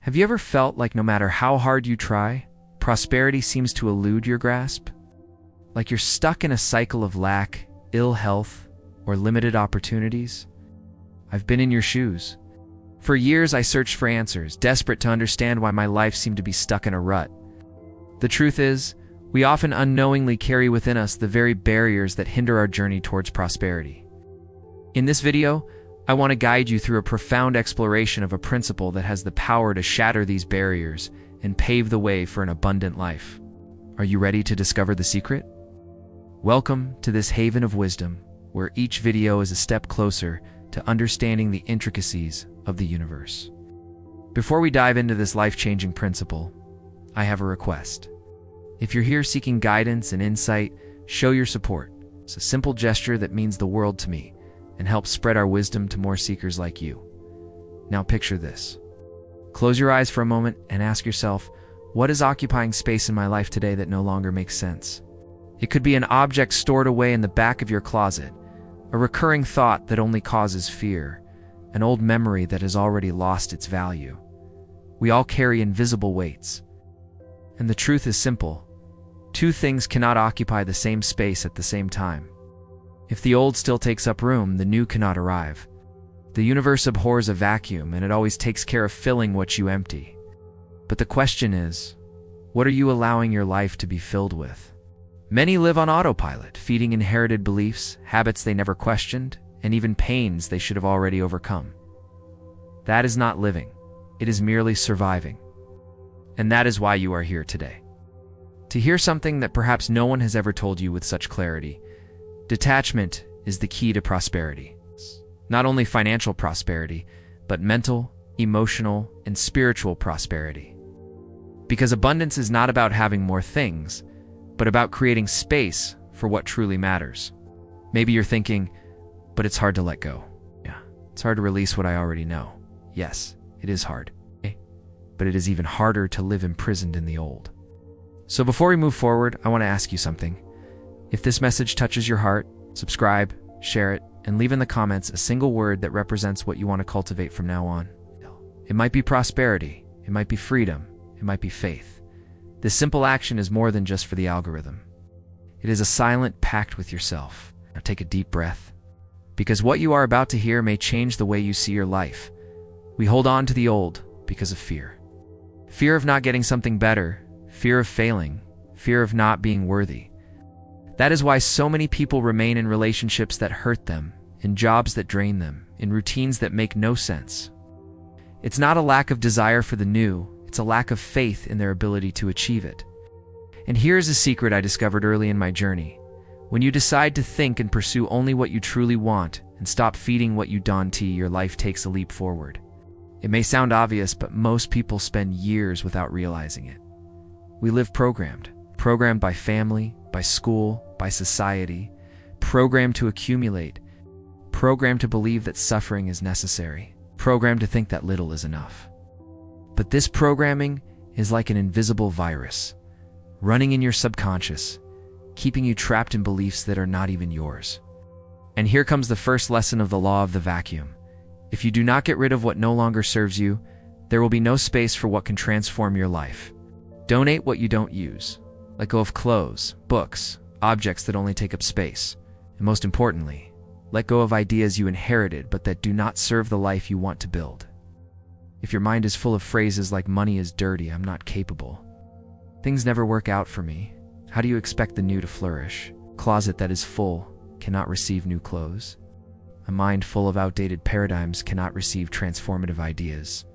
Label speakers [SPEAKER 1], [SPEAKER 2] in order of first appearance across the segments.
[SPEAKER 1] Have you ever felt like no matter how hard you try, prosperity seems to elude your grasp? Like you're stuck in a cycle of lack, ill health, or limited opportunities? I've been in your shoes. For years I searched for answers, desperate to understand why my life seemed to be stuck in a rut. The truth is, we often unknowingly carry within us the very barriers that hinder our journey towards prosperity. In this video, I want to guide you through a profound exploration of a principle that has the power to shatter these barriers and pave the way for an abundant life. Are you ready to discover the secret? Welcome to this haven of wisdom, where each video is a step closer to understanding the intricacies of the universe. Before we dive into this life-changing principle, I have a request. If you're here seeking guidance and insight, show your support. It's a simple gesture that means the world to me and helps spread our wisdom to more seekers like you. Now picture this. Close your eyes for a moment and ask yourself, what is occupying space in my life today that no longer makes sense? It could be an object stored away in the back of your closet, a recurring thought that only causes fear, an old memory that has already lost its value. We all carry invisible weights. And the truth is simple. Two things cannot occupy the same space at the same time. If the old still takes up room, the new cannot arrive. The universe abhors a vacuum, and it always takes care of filling what you empty. But the question is, what are you allowing your life to be filled with? Many live on autopilot, feeding inherited beliefs, habits they never questioned, and even pains they should have already overcome. That is not living. It is merely surviving. And that is why you are here today. To hear something that perhaps no one has ever told you with such clarity. Detachment is the key to prosperity. Not only financial prosperity, but mental, emotional, and spiritual prosperity. Because abundance is not about having more things, but about creating space for what truly matters. Maybe you're thinking, but it's hard to let go. Yeah, it's hard to release what I already know. Yes, it is hard. But it is even harder to live imprisoned in the old. So before we move forward, I want to ask you something. If this message touches your heart, subscribe, share it, and leave in the comments a single word that represents what you want to cultivate from now on. It might be prosperity, it might be freedom, it might be faith. This simple action is more than just for the algorithm. It is a silent pact with yourself. Now take a deep breath. Because what you are about to hear may change the way you see your life. We hold on to the old because of fear. Fear of not getting something better, fear of failing, fear of not being worthy. That is why so many people remain in relationships that hurt them, in jobs that drain them, in routines that make no sense. It's not a lack of desire for the new, it's a lack of faith in their ability to achieve it. And here's a secret I discovered early in my journey. When you decide to think and pursue only what you truly want and stop feeding what you don't, your life takes a leap forward. It may sound obvious, but most people spend years without realizing it. We live programmed by family, by school, by society, programmed to accumulate, programmed to believe that suffering is necessary, programmed to think that little is enough. But this programming is like an invisible virus, running in your subconscious, keeping you trapped in beliefs that are not even yours. And here comes the first lesson of the law of the vacuum. If you do not get rid of what no longer serves you, there will be no space for what can transform your life. Donate what you don't use. Let go of clothes, books, objects that only take up space. And most importantly, let go of ideas you inherited but that do not serve the life you want to build. If your mind is full of phrases like money is dirty, I'm not capable, things never work out for me, how do you expect the new to flourish? Closet that is full cannot receive new clothes. A mind full of outdated paradigms cannot receive transformative ideas.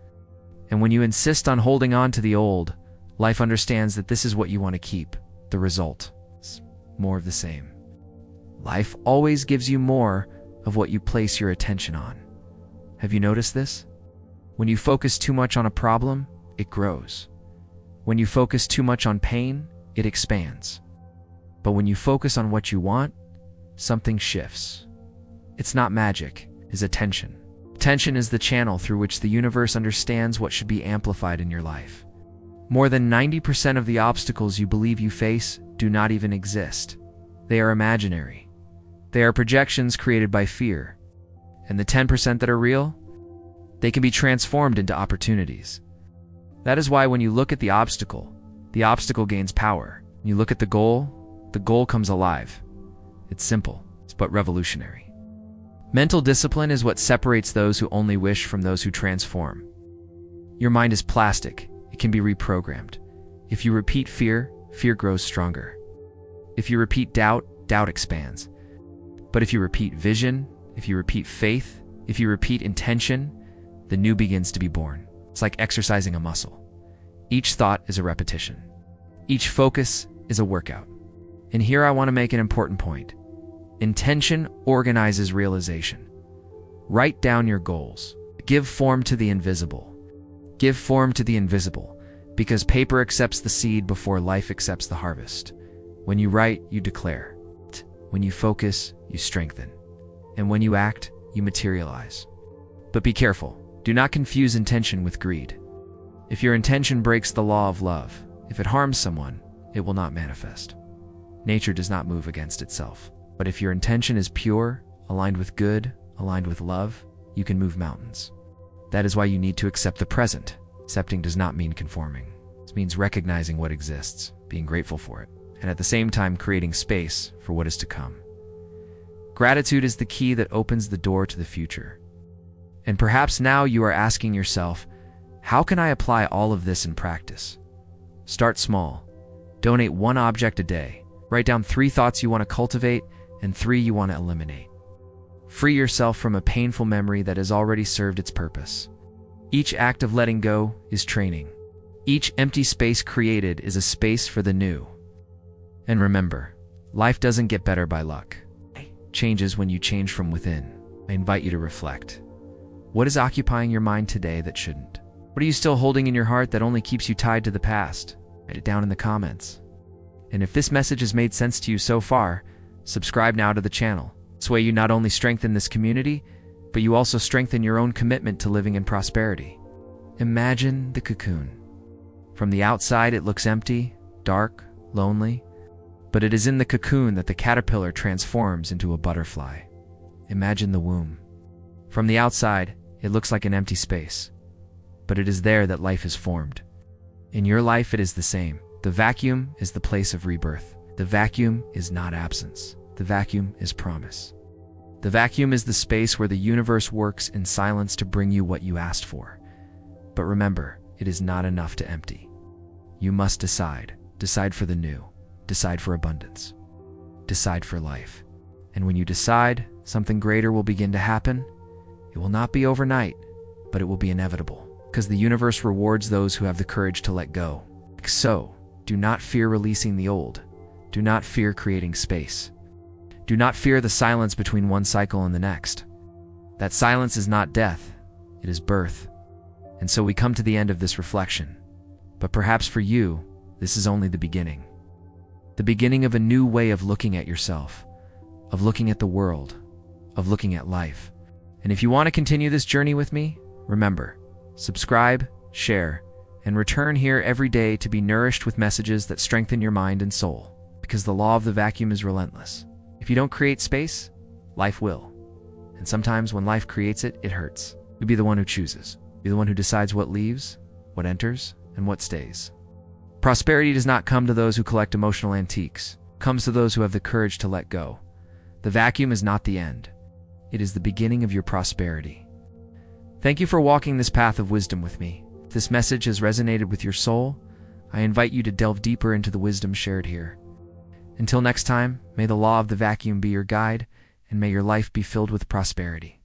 [SPEAKER 1] And when you insist on holding on to the old, life understands that this is what you want to keep. The result is more of the same. Life always gives you more of what you place your attention on. Have you noticed this? When you focus too much on a problem, it grows. When you focus too much on pain, it expands. But when you focus on what you want, something shifts. It's not magic, it's attention. Attention is the channel through which the universe understands what should be amplified in your life. More than 90% of the obstacles you believe you face do not even exist. They are imaginary. They are projections created by fear. And the 10% that are real, they can be transformed into opportunities. That is why when you look at the obstacle gains power. When you look at the goal comes alive. It's simple, but revolutionary. Mental discipline is what separates those who only wish from those who transform. Your mind is plastic. It can be reprogrammed. If you repeat fear, fear grows stronger. If you repeat doubt, doubt expands. But if you repeat vision, if you repeat faith, if you repeat intention, the new begins to be born. It's like exercising a muscle. Each thought is a repetition. Each focus is a workout. And here I want to make an important point. Intention organizes realization. Write down your goals. Give form to the invisible. Give form to the invisible, because paper accepts the seed before life accepts the harvest. When you write, you declare. When you focus, you strengthen. And when you act, you materialize. But be careful. Do not confuse intention with greed. If your intention breaks the law of love, if it harms someone, it will not manifest. Nature does not move against itself. But if your intention is pure, aligned with good, aligned with love, you can move mountains. That is why you need to accept the present. Accepting does not mean conforming. It means recognizing what exists, being grateful for it, and at the same time creating space for what is to come. Gratitude is the key that opens the door to the future. And perhaps now you are asking yourself, how can I apply all of this in practice? Start small. Donate 1 object a day. Write down 3 thoughts you want to cultivate and 3 you want to eliminate. Free yourself from a painful memory that has already served its purpose. Each act of letting go is training. Each empty space created is a space for the new. And remember, life doesn't get better by luck. It changes when you change from within. I invite you to reflect. What is occupying your mind today that shouldn't? What are you still holding in your heart that only keeps you tied to the past? Write it down in the comments. And if this message has made sense to you so far, subscribe now to the channel. This way you not only strengthen this community, but you also strengthen your own commitment to living in prosperity. Imagine the cocoon. From the outside it looks empty, dark, lonely, but it is in the cocoon that the caterpillar transforms into a butterfly. Imagine the womb. From the outside, it looks like an empty space, but it is there that life is formed. In your life it is the same. The vacuum is the place of rebirth. The vacuum is not absence. The vacuum is promise. The vacuum is the space where the universe works in silence to bring you what you asked for. But remember, it is not enough to empty. You must decide. Decide for the new. Decide for abundance. Decide for life. And when you decide, something greater will begin to happen. It will not be overnight, but it will be inevitable, because the universe rewards those who have the courage to let go. So, do not fear releasing the old. Do not fear creating space. Do not fear the silence between one cycle and the next. That silence is not death, it is birth. And so we come to the end of this reflection. But perhaps for you, this is only the beginning. The beginning of a new way of looking at yourself, of looking at the world, of looking at life. And if you want to continue this journey with me, remember, subscribe, share, and return here every day to be nourished with messages that strengthen your mind and soul. Because the law of the vacuum is relentless. If you don't create space, life will. And sometimes when life creates it, it hurts. You be the one who chooses. Be the one who decides what leaves, what enters, and what stays. Prosperity does not come to those who collect emotional antiques. It comes to those who have the courage to let go. The vacuum is not the end. It is the beginning of your prosperity. Thank you for walking this path of wisdom with me. If this message has resonated with your soul, I invite you to delve deeper into the wisdom shared here. Until next time, may the law of the vacuum be your guide, and may your life be filled with prosperity.